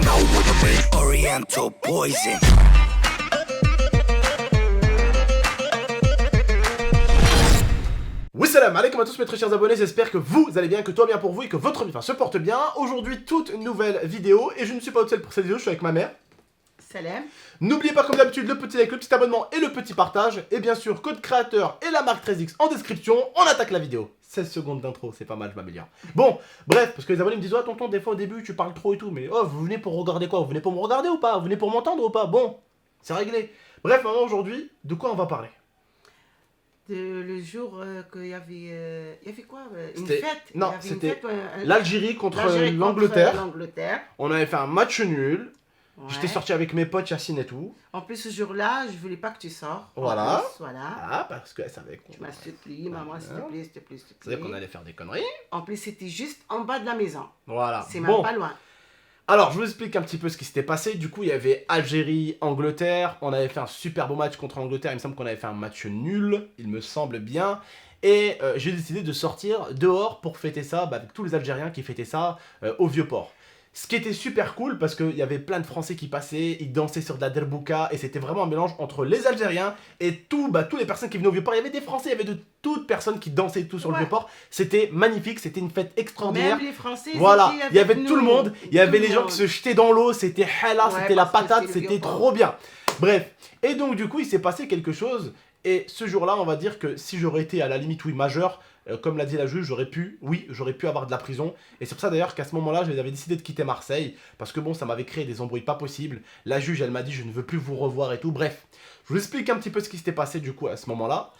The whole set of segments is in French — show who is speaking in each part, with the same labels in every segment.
Speaker 1: know what I mean. Oriental poison.
Speaker 2: Oui, salam alaikum à tous mes très chers abonnés, j'espère que vous allez bien, que tout va bien pour vous et que votre vie se porte bien. Aujourd'hui, toute nouvelle vidéo et je ne suis pas toute seule pour cette vidéo, je suis avec ma mère.
Speaker 3: Salam.
Speaker 2: N'oubliez pas comme d'habitude le petit like, le petit abonnement et le petit partage. Et bien sûr, code créateur et la marque 13X en description. On attaque la vidéo. 16 secondes d'intro, c'est pas mal, je m'améliore. Bon, bref, parce que les abonnés me disent, oh tonton, des fois au début tu parles trop et tout. Mais oh, vous venez pour regarder quoi? Vous venez pour me regarder ou pas? Vous venez pour m'entendre ou pas? Bon, c'est réglé. Bref, maman, aujourd'hui, de quoi on va parler?
Speaker 3: Le jour qu'il y avait... il y avait quoi une
Speaker 2: C'était-
Speaker 3: fête?
Speaker 2: non,
Speaker 3: Il y avait une
Speaker 2: c'était
Speaker 3: fête,
Speaker 2: l'Algérie contre
Speaker 3: l'Algérie contre
Speaker 2: l'Angleterre.
Speaker 3: l'Angleterre.
Speaker 2: On avait fait un match nul.
Speaker 3: Ouais.
Speaker 2: J'étais sorti avec mes potes, Yacine et tout.
Speaker 3: En plus, ce jour-là, je voulais pas que tu sors. En
Speaker 2: Voilà.
Speaker 3: plus, voilà.
Speaker 2: Ah, parce qu'elle savait qu'on...
Speaker 3: Tu m'as s'il te plaît, maman, s'il te plaît, s'il te plaît, s'il te
Speaker 2: C'est vrai
Speaker 3: plaît.
Speaker 2: qu'on allait faire des conneries.
Speaker 3: En plus, c'était juste en bas de la maison.
Speaker 2: Voilà.
Speaker 3: C'est même
Speaker 2: Bon.
Speaker 3: pas loin.
Speaker 2: Alors, je vous explique un petit peu ce qui s'était passé. Du coup, il y avait Algérie, Angleterre. On avait fait un super beau match contre l'Angleterre. Il me semble qu'on avait fait un match nul, il me semble bien. Et j'ai décidé de sortir dehors pour fêter ça avec tous les Algériens qui fêtaient ça au Vieux-Port. Ce qui était super cool parce qu'il y avait plein de Français qui passaient, ils dansaient sur de la derbouka et c'était vraiment un mélange entre les Algériens et toutes les personnes qui venaient au Vieux-Port. Il y avait des Français, il y avait de toutes personnes qui dansaient et tout sur le
Speaker 3: Ouais.
Speaker 2: Vieux-Port. C'était magnifique, c'était une fête extraordinaire.
Speaker 3: Même les Français,
Speaker 2: Voilà,
Speaker 3: étaient
Speaker 2: il y avait
Speaker 3: avec
Speaker 2: tout le
Speaker 3: nous.
Speaker 2: monde, il y avait
Speaker 3: Tout
Speaker 2: les
Speaker 3: le
Speaker 2: gens
Speaker 3: monde.
Speaker 2: qui se jetaient dans l'eau, c'était hella,
Speaker 3: Ouais,
Speaker 2: c'était la
Speaker 3: parce que
Speaker 2: patate,
Speaker 3: c'était le
Speaker 2: c'était
Speaker 3: Vieux-Port.
Speaker 2: trop bien. Bref, et donc du coup il s'est passé quelque chose, et ce jour-là on va dire que si j'aurais été à la limite oui majeur, comme l'a dit la juge, j'aurais pu avoir de la prison, et c'est pour ça d'ailleurs qu'à ce moment-là j'avais décidé de quitter Marseille, parce que bon ça m'avait créé des embrouilles pas possibles, la juge elle m'a dit je ne veux plus vous revoir et tout, bref, je vous explique un petit peu ce qui s'était passé du coup à ce moment-là.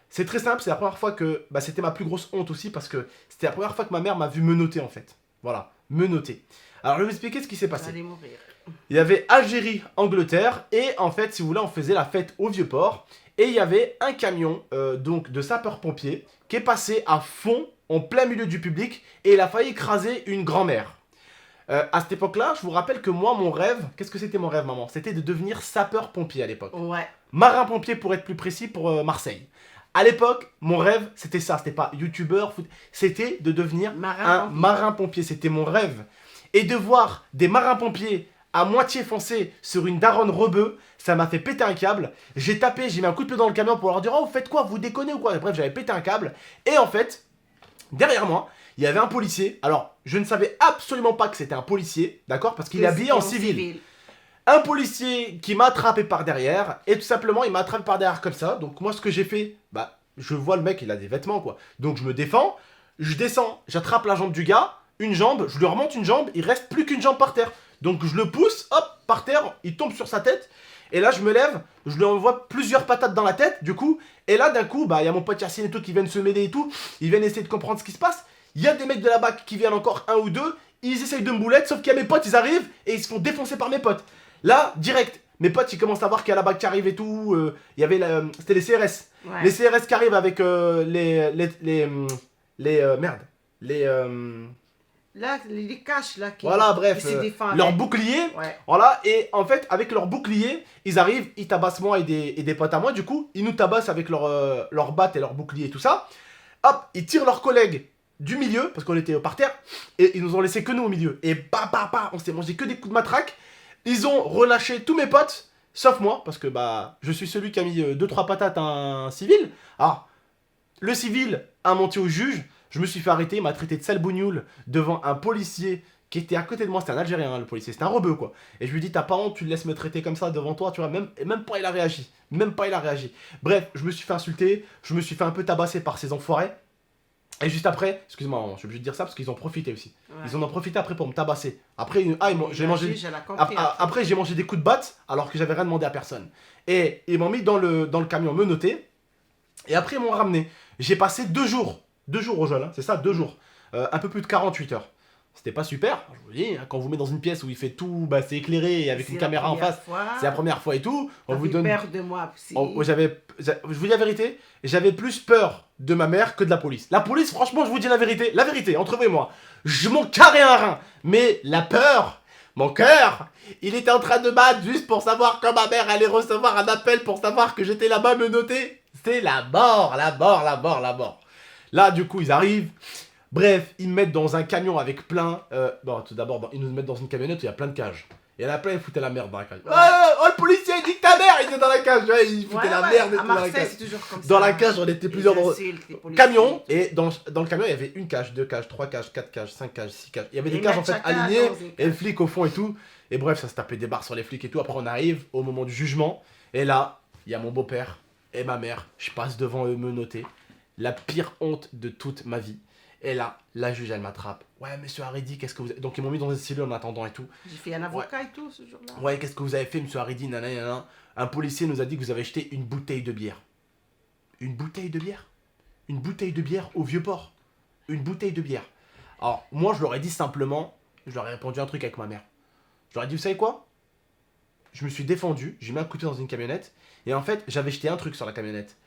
Speaker 2: C'est très simple, c'est la première fois que, c'était ma plus grosse honte aussi, parce que c'était la première fois que ma mère m'a vu menotter en fait, voilà, menotter. Alors je vais vous expliquer ce qui s'est passé.
Speaker 3: J'allais mourir.
Speaker 2: Il y avait Algérie, Angleterre, et en fait, si vous voulez, on faisait la fête au Vieux-Port, et il y avait un camion donc de sapeurs-pompiers qui est passé à fond, en plein milieu du public, et il a failli écraser une grand-mère. À cette époque-là, je vous rappelle que moi, mon rêve, qu'est-ce que c'était mon rêve, maman? C'était de devenir sapeur-pompier à l'époque.
Speaker 3: Ouais.
Speaker 2: Marin-pompier pour être plus précis, pour Marseille. À l'époque, mon rêve, c'était ça, c'était pas youtubeur, c'était de devenir un
Speaker 3: Marin-pompier.
Speaker 2: marin-pompier, c'était mon rêve. Et de voir des marins-pompiers à moitié foncés sur une daronne rebeu, ça m'a fait péter un câble. J'ai tapé, j'ai mis un coup de pied dans le camion pour leur dire « Oh, vous faites quoi? Vous déconnez ou quoi ?» Bref, j'avais pété un câble. Et en fait, derrière moi, il y avait un policier. Alors, je ne savais absolument pas que c'était un policier, d'accord? Parce qu'il est habillé en civil. Un policier qui m'a attrapé par derrière, et tout simplement, il m'a attrapé par derrière comme ça. Donc moi, ce que j'ai fait, je vois le mec, il a des vêtements, quoi. Donc je me défends, je descends, j'attrape la jambe du gars, une jambe, je lui remonte une jambe, il reste plus qu'une jambe par terre. Donc je le pousse, hop, par terre, il tombe sur sa tête. Et là, je me lève, je lui envoie plusieurs patates dans la tête, du coup. Et là, d'un coup, il y a mon pote Yacine et tout qui viennent se mêler et tout. Ils viennent essayer de comprendre ce qui se passe. Il y a des mecs de la BAC qui viennent encore, un ou deux. Ils essayent de me boulette, sauf qu'il y a mes potes, ils arrivent et ils se font défoncer par mes potes. Là, direct, mes potes, ils commencent à voir qu'il y a la BAC qui arrive et tout. Il y avait, c'était les CRS.
Speaker 3: Ouais.
Speaker 2: Les CRS qui arrivent avec
Speaker 3: Là, les caches, là, qui,
Speaker 2: voilà, bref,
Speaker 3: qui se défendent.
Speaker 2: leurs boucliers.
Speaker 3: Ouais.
Speaker 2: Voilà, et en fait, avec leurs boucliers, ils arrivent, ils tabassent moi et des potes à moi, du coup, ils nous tabassent avec leurs battes et leurs boucliers et tout ça. Hop, ils tirent leurs collègues du milieu, parce qu'on était par terre, et ils nous ont laissé que nous au milieu. Et on s'est mangé que des coups de matraque. Ils ont relâché tous mes potes, sauf moi, parce que je suis celui qui a mis 2-3 patates à un civil. Alors, le civil a menti au juge, je me suis fait arrêter, il m'a traité de sale bougnoule devant un policier qui était à côté de moi, c'était un Algérien, hein, le policier, c'était un rebeu quoi. Et je lui dis, t'as pas honte, tu le laisses me traiter comme ça devant toi, tu vois, même pas il a réagi, Bref, je me suis fait insulter, je me suis fait un peu tabasser par ces enfoirés. Et juste après, excuse-moi, je suis obligé de dire ça parce qu'ils ont profité aussi.
Speaker 3: Ouais.
Speaker 2: Ils en ont profité après pour me tabasser. Après, j'ai
Speaker 3: La
Speaker 2: mangé...
Speaker 3: juge, elle a compris,
Speaker 2: Après, j'ai mangé des coups de batte alors que j'avais rien demandé à personne. Et ils m'ont mis dans le camion menotté. Et après, ils m'ont ramené. J'ai passé 2 jours. 2 jours au gel, hein, c'est ça, 2 jours. Un peu plus de 48 heures. C'était pas super, je vous dis, hein, quand on vous met dans une pièce où il fait tout, c'est éclairé et avec
Speaker 3: C'est
Speaker 2: une
Speaker 3: la
Speaker 2: caméra en
Speaker 3: première
Speaker 2: face,
Speaker 3: fois.
Speaker 2: c'est la première fois et tout. On vous donne.
Speaker 3: peur de moi aussi.
Speaker 2: Je vous dis la vérité, j'avais plus peur de ma mère que de la police. La police, franchement, je vous dis la vérité, entre vous et moi, je m'en carrais un rein. Mais la peur, mon cœur, il était en train de battre juste pour savoir quand ma mère allait recevoir un appel pour savoir que j'étais là-bas menotté. C'est la mort. Là, du coup, ils arrivent. Bref, ils me mettent dans un camion avec plein... tout d'abord, ils nous mettent dans une camionnette où il y a plein de cages. Il y en a plein, ils foutaient la merde dans la cage. Oh, le policier, il dit que ta mère, il était dans la cage. Ouais, il foutait la merde et
Speaker 3: à
Speaker 2: tout dans la
Speaker 3: Marseille,
Speaker 2: cage.
Speaker 3: c'est toujours comme ça.
Speaker 2: Dans la cage, on était plusieurs dans
Speaker 3: le
Speaker 2: le camion. Et dans le camion, il y avait une cage, 2 cages, 3 cages, 4 cages, 5 cages, 6 cages. Il y avait des cages en fait alignées et le flic au fond et tout. Et bref, ça se tapait des barres sur les flics et tout. Après, on arrive au moment du jugement. Et là, il y a mon beau-père et ma mère. Je passe devant eux me noter. La pire honte de toute ma vie. Et là, la juge, elle m'attrape. Ouais, monsieur Haridi, qu'est-ce que vous avez... Donc, ils m'ont mis dans une cellule en attendant et tout.
Speaker 3: J'ai fait un avocat et tout ce jour-là.
Speaker 2: Ouais, qu'est-ce que vous avez fait, monsieur Haridi, nanana. Un policier nous a dit que vous avez jeté une bouteille de bière. Une bouteille de bière? Une bouteille de bière au Vieux-Port. Une bouteille de bière. Alors, moi, je leur ai dit simplement... Je leur ai répondu un truc avec ma mère. Je leur ai dit, vous savez quoi? Je me suis défendu, j'ai mis un couteau dans une camionnette. Et en fait, j'avais jeté un truc sur la camionnette.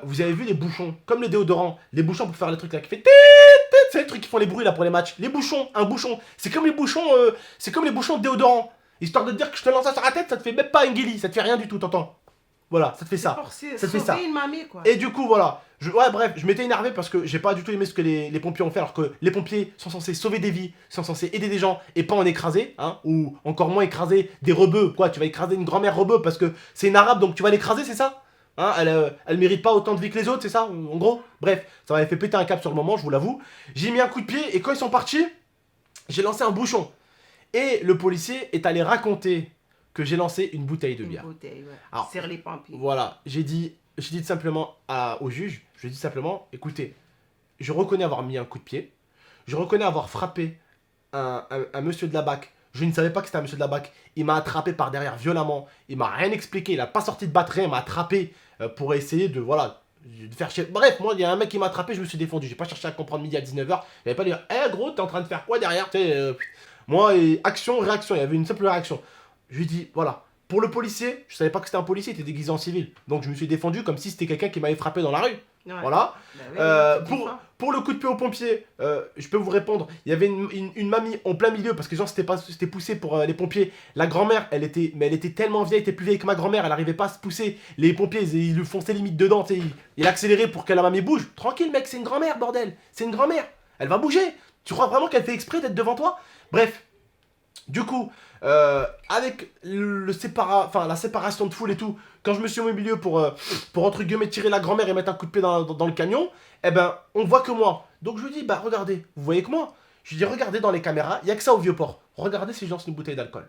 Speaker 2: Vous avez vu les bouchons, comme le déodorant, les bouchons pour faire les trucs là qui fait... C'est les trucs qui font les bruits là pour les matchs. Les bouchons, un bouchon. C'est comme les bouchons de déodorant. Histoire de te dire que je te lance ça sur la tête, ça te fait même pas un guili, ça te fait rien du tout, t'entends? Voilà, ça te fait ça. Ça te fait ça.
Speaker 3: Une mamie, quoi.
Speaker 2: Et du coup, voilà. Ouais, bref, je m'étais énervé parce que j'ai pas du tout aimé ce que les pompiers ont fait, alors que les pompiers sont censés sauver des vies, sont censés aider des gens et pas en écraser, hein, ou encore moins écraser des rebeux. Quoi, tu vas écraser une grand-mère rebeu parce que c'est une arabe, donc tu vas l'écraser, c'est ça? Hein, elle mérite pas autant de vie que les autres, c'est ça, en gros? Bref, ça m'avait fait péter un câble sur le moment, je vous l'avoue. J'ai mis un coup de pied et quand ils sont partis, j'ai lancé un bouchon. Et le policier est allé raconter que j'ai lancé une bouteille de bière.
Speaker 3: Une bouteille, ouais.
Speaker 2: Alors,
Speaker 3: Sur les pompiers.
Speaker 2: Voilà, j'ai dit simplement au juge, je lui ai dit simplement, écoutez, je reconnais avoir mis un coup de pied, je reconnais avoir frappé un monsieur de la BAC. Je ne savais pas que c'était un monsieur de la BAC. Il m'a attrapé par derrière violemment. Il m'a rien expliqué. Il a pas sorti de batterie. Il m'a attrapé pour essayer de, voilà, de faire chier. Bref, moi, il y a un mec qui m'a attrapé. Je me suis défendu. J'ai pas cherché à comprendre midi à 19h. Il n'avait pas dit, gros, t'es en train de faire quoi derrière? Moi, action, réaction. Il y avait une simple réaction. Je lui ai dit, voilà. Pour le policier, je savais pas que c'était un policier. Il était déguisé en civil. Donc, je me suis défendu comme si c'était quelqu'un qui m'avait frappé dans la rue. Ouais. Voilà. Bah oui, pour le coup de pied aux pompiers, je peux vous répondre. Il y avait une mamie en plein milieu parce que les gens s'étaient poussés pour les pompiers. La grand-mère, elle était tellement vieille, elle était plus vieille que ma grand-mère, elle arrivait pas à se pousser. Les pompiers, ils lui fonçaient limite dedans. Il accélérait pour que la mamie bouge. Tranquille, mec, c'est une grand-mère, bordel. C'est une grand-mère. Elle va bouger. Tu crois vraiment qu'elle fait exprès d'être devant toi? Bref. Du coup, avec la séparation de foule et tout, quand je me suis mis au milieu pour entre guillemets tirer la grand-mère et mettre un coup de pied dans le camion, eh ben, on voit que moi. Donc je lui dis, bah regardez, vous voyez que moi? Je lui dis, regardez dans les caméras, il n'y a que ça au Vieux-Port. Regardez si je lance une bouteille d'alcool.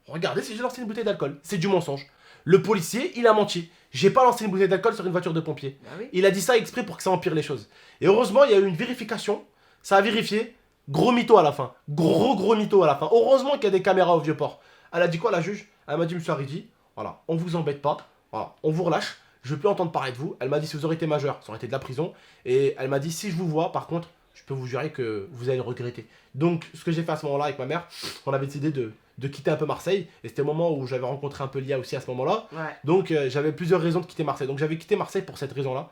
Speaker 2: Regardez si j'ai lancé une bouteille d'alcool. C'est du mensonge. Le policier, il a menti. J'ai pas lancé une bouteille d'alcool sur une voiture de pompier.
Speaker 3: Bah oui.
Speaker 2: Il a dit ça exprès pour que ça empire les choses. Et heureusement, il y a eu une vérification. Ça a vérifié. Gros mytho à la fin. Gros mytho à la fin. Heureusement qu'il y a des caméras au Vieux-Port. Elle a dit quoi, la juge? Elle m'a dit, monsieur Haridi, voilà, on vous embête pas. Voilà, on vous relâche. Je veux plus entendre parler de vous. Elle m'a dit, si vous aurez été majeur, ça aurait été de la prison. Et elle m'a dit, si je vous vois, par contre, je peux vous jurer que vous allez le regretter. Donc, ce que j'ai fait à ce moment-là avec ma mère, on avait décidé de quitter un peu Marseille. Et c'était le moment où j'avais rencontré un peu Lia aussi à ce moment-là.
Speaker 3: Ouais.
Speaker 2: Donc, j'avais plusieurs raisons de quitter Marseille. Donc, j'avais quitté Marseille pour cette raison-là.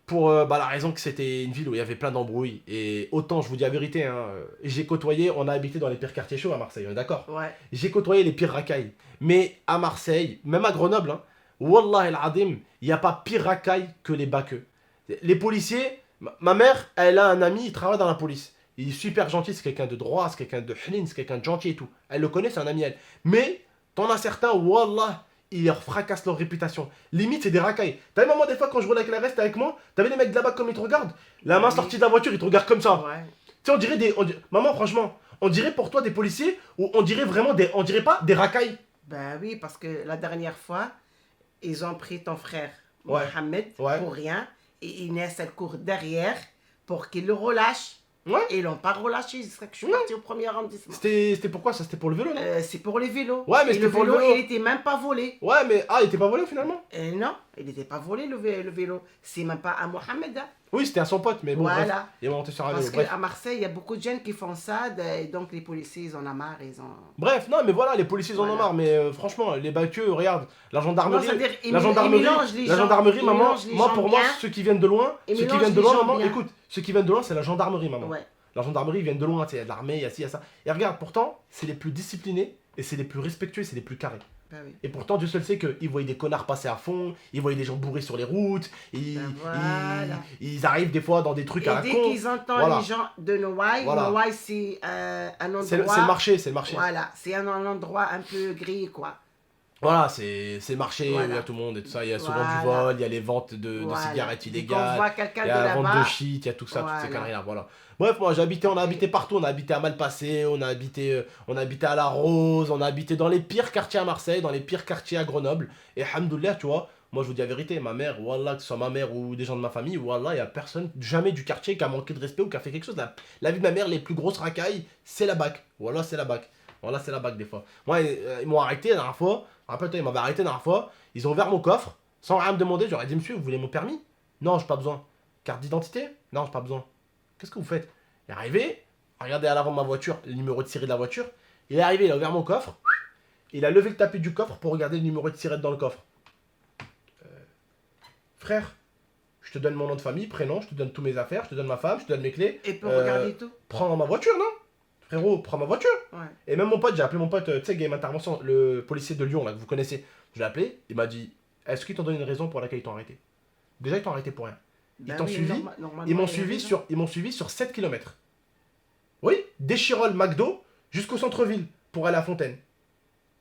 Speaker 2: Pour la raison que c'était une ville où il y avait plein d'embrouilles. Et autant, je vous dis la vérité, hein, j'ai côtoyé, on a habité dans les pires quartiers chauds à Marseille, on est d'accord?
Speaker 3: Ouais.
Speaker 2: J'ai côtoyé les pires racailles. Mais à Marseille, même à Grenoble, hein, Wallah el-Adim, il n'y a pas pire racaille que les baqueux. Les policiers, ma mère, elle a un ami, il travaille dans la police. Il est super gentil, c'est quelqu'un de droit, c'est quelqu'un de hlin, c'est quelqu'un de gentil et tout. Elle le connaît, c'est un ami elle. Mais, t'en as certains, Wallah, ils leur fracassent leur réputation. Limite, c'est des racailles. T'as vu, maman, des fois, quand je roule avec la veste avec moi, t'as vu les mecs de là-bas comme ils te regardent? La main sortie de la voiture, ils te regardent comme ça.
Speaker 3: Ouais.
Speaker 2: Tu sais, on dirait maman, franchement, on dirait pour toi des policiers ou on dirait vraiment on dirait pas des racailles?
Speaker 3: Ben oui, parce que la dernière fois, ils ont pris ton frère,
Speaker 2: Ouais.
Speaker 3: Mohamed,
Speaker 2: Ouais.
Speaker 3: pour rien. Et Inès, elle court derrière pour qu'il le relâche.
Speaker 2: Ouais.
Speaker 3: Et ils l'ont pas relâché jusqu'à que je suis partie au premier arrondissement.
Speaker 2: C'était pourquoi ça? C'était pour le vélo, non?
Speaker 3: C'est pour les vélos.
Speaker 2: Ouais, mais
Speaker 3: et
Speaker 2: c'était
Speaker 3: le
Speaker 2: pour le
Speaker 3: vélo,
Speaker 2: vélo.
Speaker 3: il était même pas volé.
Speaker 2: Ouais, mais il était pas volé finalement?
Speaker 3: Non, il n'était pas volé le vélo. C'est même pas à Mohamed. Hein.
Speaker 2: Oui, c'était à son pote, mais bon,
Speaker 3: Voilà.
Speaker 2: bref, il est monté sur un
Speaker 3: Parce
Speaker 2: vélo. Bref.
Speaker 3: qu'à Marseille, il y a beaucoup de jeunes qui font ça. Et donc les policiers, ils en ont marre.
Speaker 2: Bref, non, mais voilà, les policiers ils en ont
Speaker 3: Voilà.
Speaker 2: marre, mais franchement, les baqueux, regarde, la gendarmerie,
Speaker 3: Non, c'est-à-dire, ils
Speaker 2: la gendarmerie,
Speaker 3: mélangent les
Speaker 2: la
Speaker 3: gens.
Speaker 2: gendarmerie,
Speaker 3: Ils
Speaker 2: maman,
Speaker 3: mélangent les
Speaker 2: moi
Speaker 3: gens
Speaker 2: pour moi,
Speaker 3: bien.
Speaker 2: ceux qui viennent de loin,
Speaker 3: Ils
Speaker 2: ceux qui
Speaker 3: mélangent
Speaker 2: viennent de
Speaker 3: les
Speaker 2: loin,
Speaker 3: gens
Speaker 2: maman,
Speaker 3: bien.
Speaker 2: écoute, ceux qui viennent de loin, c'est la gendarmerie, maman.
Speaker 3: Ouais.
Speaker 2: La gendarmerie, ils viennent de loin, il y a de l'armée, il y a ci, il y a ça. Et regarde, pourtant, c'est les plus disciplinés, et c'est les plus respectueux, c'est les plus carrés.
Speaker 3: Bah oui.
Speaker 2: Et pourtant, Dieu seul sait qu'ils voient des connards passer à fond, ils voient des gens bourrés sur les routes,
Speaker 3: Voilà.
Speaker 2: ils arrivent des fois dans des trucs à
Speaker 3: Et
Speaker 2: la
Speaker 3: dès
Speaker 2: con.
Speaker 3: qu'ils entendent
Speaker 2: Voilà.
Speaker 3: les gens de Noailles,
Speaker 2: Voilà.
Speaker 3: Noailles c'est un endroit...
Speaker 2: C'est le marché, c'est le marché.
Speaker 3: Voilà, c'est un endroit un peu gris, quoi.
Speaker 2: Voilà, c'est le marché,
Speaker 3: Voilà.
Speaker 2: il y a tout le monde et tout ça. Il y a souvent
Speaker 3: Voilà.
Speaker 2: du vol, il y a les ventes de
Speaker 3: Voilà.
Speaker 2: cigarettes
Speaker 3: Dès qu'on
Speaker 2: illégales,
Speaker 3: voit quelqu'un
Speaker 2: il y
Speaker 3: de
Speaker 2: a la vente
Speaker 3: là-bas...
Speaker 2: de shit, il y a tout ça, toutes ces
Speaker 3: Voilà.
Speaker 2: conneries-là, voilà. Bref, moi on a habité partout, on a habité à Malpasset, on a habité à La Rose, on a habité dans les pires quartiers à Marseille, dans les pires quartiers à Grenoble. Et alhamdoulilah, tu vois, moi je vous dis la vérité, ma mère, wallah, que ce soit ma mère ou des gens de ma famille, wallah, il n'y a personne, jamais du quartier qui a manqué de respect ou qui a fait quelque chose. La vie de ma mère, les plus grosses racailles, c'est la BAC. Wallah, c'est la BAC. Voilà, c'est la BAC des fois. Moi, ils m'ont arrêté la dernière fois. Rappelle-toi, ils m'avaient arrêté la dernière fois. Ils ont ouvert mon coffre sans rien me demander. J'aurais dit, monsieur, vous voulez mon permis? Non, j'ai pas besoin. Carte d'identité? Non, j'ai pas besoin. Qu'est-ce que vous faites? Il est arrivé, regardez à l'avant de ma voiture, le numéro de série de la voiture. Il est arrivé, il a ouvert mon coffre. Il a levé le tapis du coffre pour regarder le numéro de tirette dans le coffre. Frère, je te donne mon nom de famille, prénom, je te donne toutes mes affaires, je te donne ma femme, je te donne mes clés.
Speaker 3: Et pour regarder tout.
Speaker 2: Prends ma voiture, non? Frérot, prends ma voiture.
Speaker 3: Ouais.
Speaker 2: Et même mon pote, j'ai appelé mon pote, tu sais, Game Intervention, le policier de Lyon, là, que vous connaissez. Je l'ai appelé, il m'a dit, est-ce qu'ils t'ont donné une raison pour laquelle ils t'ont arrêté? Déjà, ils t'ont arrêté pour rien.
Speaker 3: Ben
Speaker 2: t'ont
Speaker 3: oui,
Speaker 2: suivi,
Speaker 3: normalement,
Speaker 2: Ils m'ont
Speaker 3: il y a
Speaker 2: suivi,
Speaker 3: raison.
Speaker 2: sur 7 km. Oui, d'Échirolles, McDo, jusqu'au centre-ville, pour aller à Fontaine.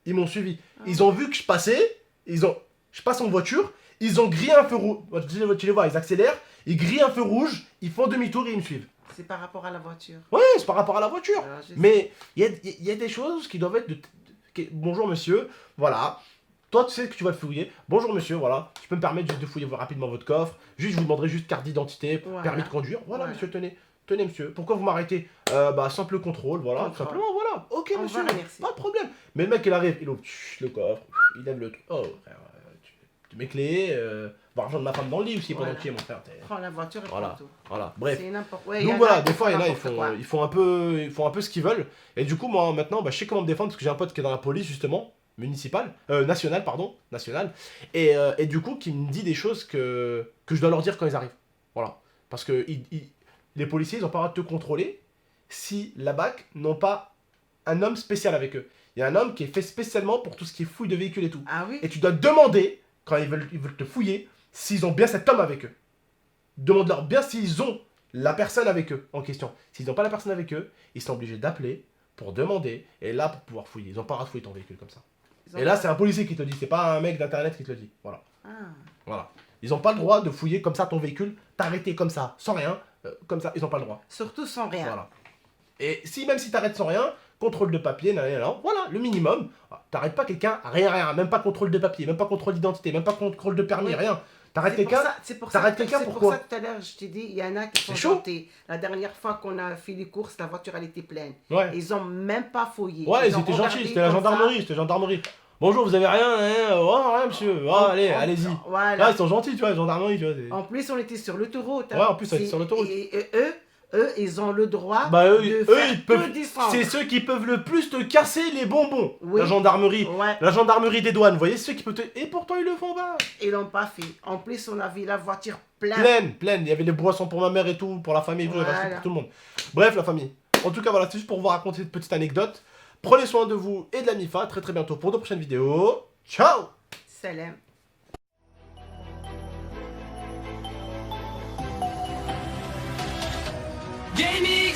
Speaker 2: Ils m'ont suivi.
Speaker 3: Ah.
Speaker 2: Ils ont vu que je passais, je passe en voiture, ils ont grillé un feu rouge. Tu les vois, ils accélèrent, ils grillent un feu rouge, ils font demi-tour et ils me suivent.
Speaker 3: C'est par rapport à la voiture.
Speaker 2: Ouais, c'est par rapport à la voiture.
Speaker 3: Alors, je sais.
Speaker 2: Mais il y a des choses qui doivent être bonjour monsieur, voilà. Toi, tu sais que tu vas fouiller. Bonjour monsieur, voilà. Je peux me permettre juste de fouiller rapidement votre coffre. Juste, je vous demanderai juste carte d'identité,
Speaker 3: Voilà.
Speaker 2: permis de conduire. Voilà,
Speaker 3: Voilà.
Speaker 2: monsieur, tenez. Tenez, monsieur. Pourquoi vous m'arrêtez? Simple contrôle, voilà. Tout
Speaker 3: Contrôle.
Speaker 2: simplement, voilà. Ok,
Speaker 3: On
Speaker 2: monsieur.
Speaker 3: va remercier.
Speaker 2: Pas de problème. Mais le mec, il arrive, il ouvre le coffre, il lève le truc. Oh, frère, tu mes clés, va rejoindre ma femme dans le lit aussi pendant
Speaker 3: Voilà.
Speaker 2: qu'il est, mon frère.
Speaker 3: Prends la voiture et
Speaker 2: Voilà.
Speaker 3: prends tout.
Speaker 2: Voilà, bref.
Speaker 3: C'est n'importe quoi. Ouais, il y
Speaker 2: Donc
Speaker 3: en
Speaker 2: voilà,
Speaker 3: a
Speaker 2: des
Speaker 3: qui
Speaker 2: fois, il y en a,
Speaker 3: n'importe quoi.
Speaker 2: ils font un peu ce qu'ils veulent. Et du coup, moi, maintenant, je sais comment me défendre parce que j'ai un pote qui est dans la police, justement, nationale, pardon, nationale. Et du coup, qui me dit des choses que je dois leur dire quand ils arrivent. Voilà. Parce que les policiers, ils n'ont pas le droit de te contrôler si la BAC n'ont pas un homme spécial avec eux. Il y a un homme qui est fait spécialement pour tout ce qui est fouille de véhicules et tout.
Speaker 3: Ah oui?
Speaker 2: Et tu dois demander, quand ils veulent te fouiller, s'ils ont bien cet homme avec eux. Demande-leur bien s'ils ont la personne avec eux en question. S'ils n'ont pas la personne avec eux, ils sont obligés d'appeler pour demander, et là pour pouvoir fouiller. Ils n'ont pas le droit de fouiller ton véhicule comme ça.
Speaker 3: Ils ont
Speaker 2: Et là
Speaker 3: pas-
Speaker 2: c'est un policier qui te le dit, c'est pas un mec d'internet qui te le dit. Voilà.
Speaker 3: Ah.
Speaker 2: Voilà. Ils n'ont pas le droit de fouiller comme ça ton véhicule, t'arrêter comme ça, sans rien, comme ça, ils n'ont pas le droit.
Speaker 3: Surtout sans rien.
Speaker 2: Voilà. Et même si t'arrêtes sans rien, contrôle de papier, voilà, le minimum. T'arrêtes pas quelqu'un, rien, même pas contrôle de papier, même pas contrôle d'identité, même pas contrôle de permis,
Speaker 3: Oui.
Speaker 2: rien. T'arrêtes
Speaker 3: C'est pour
Speaker 2: quelqu'un,
Speaker 3: ça- c'est pour ça
Speaker 2: t'arrêtes
Speaker 3: que-
Speaker 2: quelqu'un,
Speaker 3: c'est
Speaker 2: pourquoi?
Speaker 3: pour ça que tout à l'heure, je t'ai dit, il y en a qui sont
Speaker 2: C'est chaud.
Speaker 3: gentils. La dernière fois qu'on a fait les courses, la voiture, elle était pleine.
Speaker 2: Ouais.
Speaker 3: Ils ont même pas fouillé.
Speaker 2: Ouais, ils
Speaker 3: ont
Speaker 2: étaient
Speaker 3: regardé
Speaker 2: gentils, c'était la
Speaker 3: comme ça.
Speaker 2: gendarmerie, Bonjour, vous avez rien, hein? Oh, rien, monsieur. Oh, allez, allez-y.
Speaker 3: Voilà.
Speaker 2: Là, ils sont gentils, tu vois, la gendarmerie, tu vois.
Speaker 3: En plus, on était sur l'autoroute. hein.
Speaker 2: Ouais, en plus, on était
Speaker 3: C'est-
Speaker 2: sur l'autoroute.
Speaker 3: Et eux, ils ont le droit
Speaker 2: Bah, eux,
Speaker 3: de
Speaker 2: eux,
Speaker 3: faire
Speaker 2: ils peuvent.
Speaker 3: que descendre.
Speaker 2: C'est ceux qui peuvent le plus te casser les bonbons.
Speaker 3: Oui.
Speaker 2: La gendarmerie.
Speaker 3: Ouais,
Speaker 2: La gendarmerie des douanes, vous voyez, ceux qui peuvent te. Et pourtant, ils le font pas.
Speaker 3: ils l'ont pas fait. En plus, on a vu la voiture pleine.
Speaker 2: Pleine. Il y avait les boissons pour ma mère et tout, pour la famille et tout, j'avais acheté
Speaker 3: Voilà.
Speaker 2: pour tout le monde. Bref, la famille. En tout cas, voilà, c'est juste pour vous raconter cette petite anecdote. Prenez soin de vous et de la MIFA. Très très bientôt pour de prochaines vidéos. Ciao!
Speaker 3: Salam.
Speaker 1: Gaming